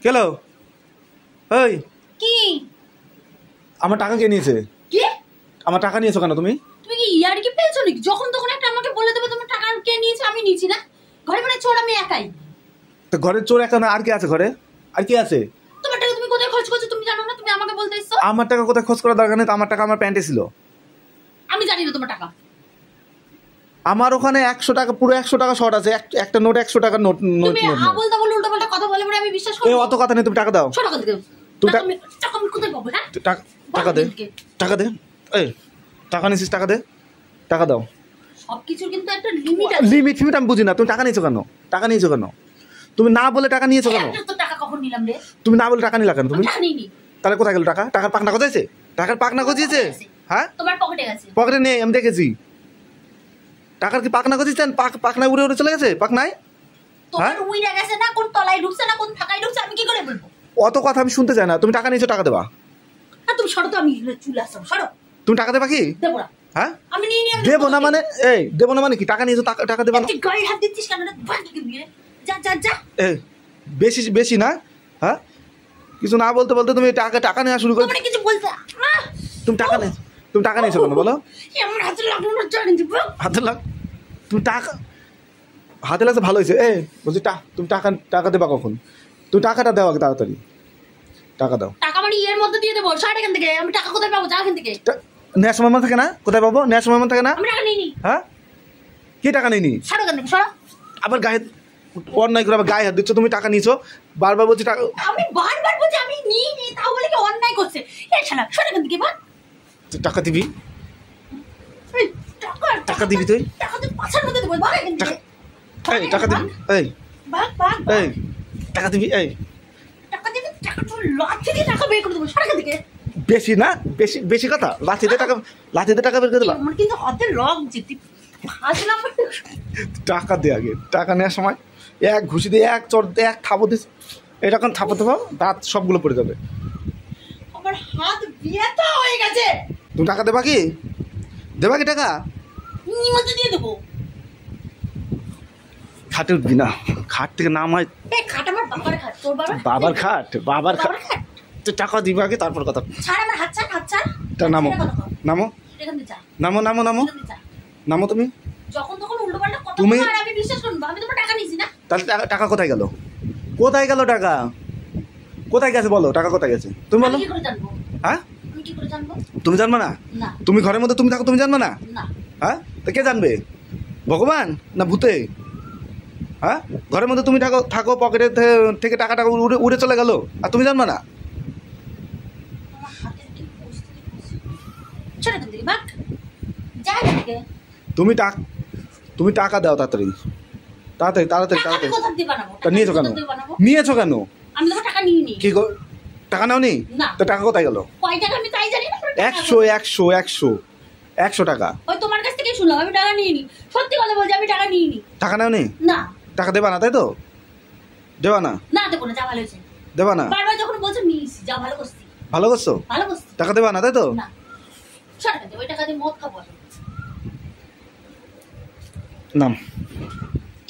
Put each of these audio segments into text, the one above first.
কেলো ওই কি আমার টাকা কে নিয়েছে? কি আমার টাকা নিয়েছো কেন তুমি? তুমি কি ইয়ার কি পেয়েছো নাকি? যখন তখন একটা আমাকে বলে দেবে তোমার টাকা কে নিয়েছে, আমি নিয়েছি না। ঘরে মানে চোর আমি একাই। তো ঘরের চোর একা না, আর কি আছে ঘরে? আর কি আছে? তোমার টাকা তুমি কোথায় খরচ করছো তুমি জানো না? তুমি আমাকে বলতে এসছো। আমার টাকা কোথায় খরচ করার দরকার নেই, তো আমার টাকা আমার প্যান্টে ছিল। আমি জানি না তোমার টাকা। আমার ওখানে 100 টাকা, পুরো 100 টাকা শর্ট আছে, একটা নোট 100 টাকার নোট। তুমি আবল তাবল উল্টোপাল্টা কথা বলে পরে আমি বিশ্বাস করব? এই অত কথা নেই, তুমি টাকা দাও। টাকা দে। তুমি টাকা আমি কোথায় পাবো? হ্যাঁ টাকা দে, টাকা দে। এই টাকা নিছিস, টাকা দে, টাকা দাও। সবকিছুর কিন্তু একটা লিমিট আছে। লিমিট ফিমিট আমি বুঝি না। তুমি টাকা নিয়েছো কেন? টাকা নিয়েছো কেন? তুমি না বলে টাকা নিয়েছো কেন? তো টাকা কখন নিলাম রে? তুমি না বলে টাকা নিলা কেন? তুমি টাকা নিইনি। তাহলে কোথায় গেল টাকা? টাকার পাকনা কোথায়ছে? টাকার পাকনা কোথায়ছে? হ্যাঁ তোমার পকেটে গেছে। পকেটে নেই, আমি দেখেছি। টাকার কি পাকনা কোথায়ছেন? পাকনা উড়ে উড়ে চলে গেছে পাকনায়। তোমার উইরা গেছে না, কোন তলায় ঢুকছে না, কোন ফাঁকায় ঢুকছে, আমি কি করে বলবো? অত কথা আমি শুনতে চাই না। তুমি টাকা নিয়েছো, টাকা দেবা। আর তুমি সরো তো, আমি চুল আসছো সরো। তুমি টাকা দেবা কি? দেবো না। হ্যাঁ আমি নিয়ে নিয়ে দেবো না মানে? এই দেবো না মানে কি? টাকা নিয়েছো, টাকা দেবা না? তুই গায়ে হাত দিচ্ছিস কেন রে? যা যা যা। এই বেশি বেশি না? হ্যাঁ কিছু না বলতে বলতে তুমি টাকা নেওয়া শুরু করে। তুমি কিছু বলতে তুমি টাকা নেই, তুমি টাকা নিয়েছো কেন বলো? আমার হাতে লাগলো না, জানি দিব হাতে লাগ। তুমি টাকা হাতে লাগছে ভালো হয়েছে। বলছি তুমি টাকা দেবা কখন? তুমি টাকাটা দেওয়া তাড়াতাড়ি, টাকা দাও। টাকা মানে এর মধ্যে দিয়ে দেবো। সাড়ে এখান থেকে আমি টাকা কোথায় পাবো? যা এখান থেকে। নেওয়ার সময় মনে থাকে না? কোথায় পাবো? নেওয়ার সময় মনে থাকে না? আমি টাকা নিইনি। হ্যাঁ কি টাকা নিইনি? সরো এখান থেকে সরো। আবার গায়ে অন্যায় করে আবার গায়ে হাত দিচ্ছ। তুমি টাকা নিয়েছো, বারবার বলছি টাকা। আমি বারবার বলছি আমি নিইনি, তাও বলে কি অন্যায় করছে? এই শালা সরো এখান থেকে। বাদ। তুই টাকা দিবি, এই টাকা দিবি তুই। টাকা তুই পাছার মধ্যে দেবো। ভাগ এখান থেকে। এই টাকা দিবি, এই ভাগ ভাগ। এই টাকা দিবি, এই টাকা দিবি। টাকা তোর লাঠি দিয়ে টাকা বের করে দেবো। সরো এখান থেকে। বেশি না, বেশি বেশি কথা। লাঠিতে টাকা বের করে দিলাম। আমার কিন্তু হাতে রক যেতে ফাজলাম। টাকা দে আগে। টাকা নেওয়ার সময় এক ঘুষি দিয়ে, এক চড় দিয়ে, এক থাপো দিস। এটা এখন থাপাতে পারো, দাঁত সবগুলো পড়ে যাবে। আমার হাত ব্যথা হয়ে গেছে। তুমি টাকা দেবা কি? দেবা কি টাকা? নিমন্ত্রণ দিয়ে দেবো। খাটে উঠবি না, খাট থেকে নাম হয়। এই খাট আমার বাবার খাট। তোর বাবার খাট, বাবার খাট। তুই টাকা দিবা কি তারপর কথা। ছাড় আমার হাত ছাড়, হাত ছাড়। তা নামো, নামো, এখান থেকে যা। নামো, নামো, নামো, এখান থেকে যা। নামো। তুমি যখন তখন উল্টোপাল্টা কথা তুমি বলো আর আমি বিশ্বাস করব? আমি তোমার টাকা নিছি না। তাহলে টাকা কোথায় গেল? কোথায় গেল টাকা? কোথায় গেছে বলো? টাকা কোথায় গেছে তুমি বলো। আমি কি করে জানবো? হ্যাঁ আমি কি করে জানবো? তুমি জানবে না? না তুমি ঘরের মধ্যে তুমি থাকো, তুমি জানবে না? না। হ্যাঁ তো কে জানবে? ভগবান না ভূতে? হ্যাঁ ঘরের মধ্যে তুমি থাকো, পকেটে থেকে টাকাটা উড়ে উড়ে চলে গেল আর তুমি জানবে না? আমার হাতের কি পরিস্থিতি? ছেড়ে দেন দিকে ভাগ। যা এখান থেকে। তুমি টাকা দাও তাড়াতাড়ি, তাড়াতাড়ি, তাড়াতাড়ি, টাকা তাড়াতাড়ি। কোথা দিয়ে বানাবো? তা নিয়েছো কেন? কোথা দিয়ে বানাবো? নিয়েছো কেন? আমি তোমার টাকা নিইনি। কি টাকা নাও নি? না। তো টাকা কোথায় গেল? কয় টাকা আমি তাই জানি না। 100 টাকা। ওই তোমার কাছ থেকে শুনলাম, আমি টাকা নিইনি। সত্যি কথা বলছি, আমি টাকা নিইনি। টাকা নাও নি? না। টাকা দেবা না তাই তো? দেবা না? না দেবো না, যা ভালো হয়েছে। দেবা না? বারবার যখন বলছো নিয়েছি, যা ভালো করছি। ভালো করছো? ভালো করছি। টাকা দেবা না তাই তো? না। সরকার দেবো, ওই টাকা দিয়ে মদ খাবো। নাম,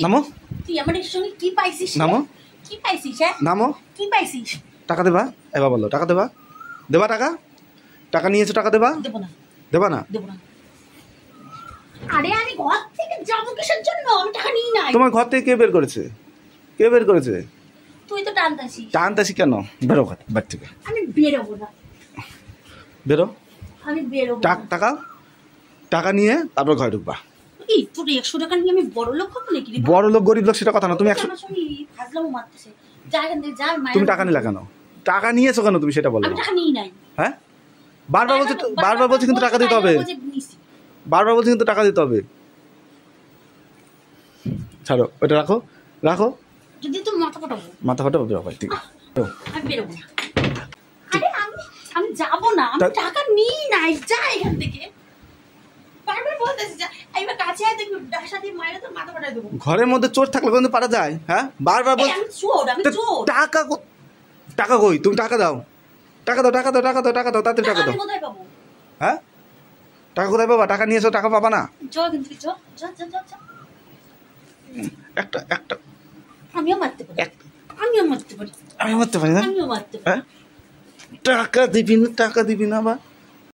নামো। তুই আমার সঙ্গে কি পাইছিস? নামো। কি পাইছিস? হ্যাঁ নামো। কি পাইছিস? টাকা দেবা? এবার বলো টাকা দেবা? দেবা টাকা? টাকা নিয়েছো, টাকা দেবা? দেবো না। দেবা না? দেবো না। আরে আমি ঘর থেকে যাবো কিসের জন্য? আমি টাকা নিই নাই। তোমার ঘর থেকে কে বের করেছে? কে বের করেছে? তুই তো টানতাছিস। টানতাছি কেন? বেরো বাড়ি থেকে। আমি বেরোবো না। বেরো। আমি বেরোবো না। টাকা, টাকা নিয়ে তারপর ঘরে ঢুকবা। এই তোর 100 টাকা নিয়ে আমি বড় লোক হবো নাকি রে? বড় লোক গরিব লোক সেটা কথা না। তুমি আমার সঙ্গে ফাজলামো মারতেছে। যা এখান থেকে যা। তুমি টাকা নিলা কেন? টাকা নিয়েছো কেন তুমি সেটা বলো। আমি টাকা নিই নাই। হ্যাঁ বারবার বলছি কিন্তু টাকা দিতে হবে। বারবার বলছি কিন্তু টাকা দিতে হবে। ছাড়ো ওটা, রাখো, রাখো। যদি তো মাথা ফাটাবো। মাথা ফাটাবো, বেরো ভাই ঠিক আছে। আমি বেরোবো না। আরে আমি যাবো না। আমি টাকা নিই নাই। যা এখান থেকে। বারবার বলতেছি যা। এইবার কাছে আয় দেখবি ডাসা দিয়ে মাইরে তোর মাথা ফাটাই দেবো। ঘরের মধ্যে চোর থাকলে কিন্তু পারা যায়? হ্যাঁ বারবার বল। আমি চোর, আমি চোর। টাকা কই? তুমি টাকা দাও, টাকা দাও, টাকা দাও, টাকা দাও, টাকা দাও, তাড়াতাড়ি টাকা দাও। আমি কোথায় পাবো? হ্যাঁ টাকা কোথায় পাবা? টাকা নিয়েছো, টাকা পাবা না। যা কিন্তু যা যা যা যা। একটা আমিও মারতে পারি। আমিও মারতে পারি, আমি মারতে পারি না? আমিও মারতে পারি। হ্যাঁ টাকা দিবি না, টাকা দিবি না বা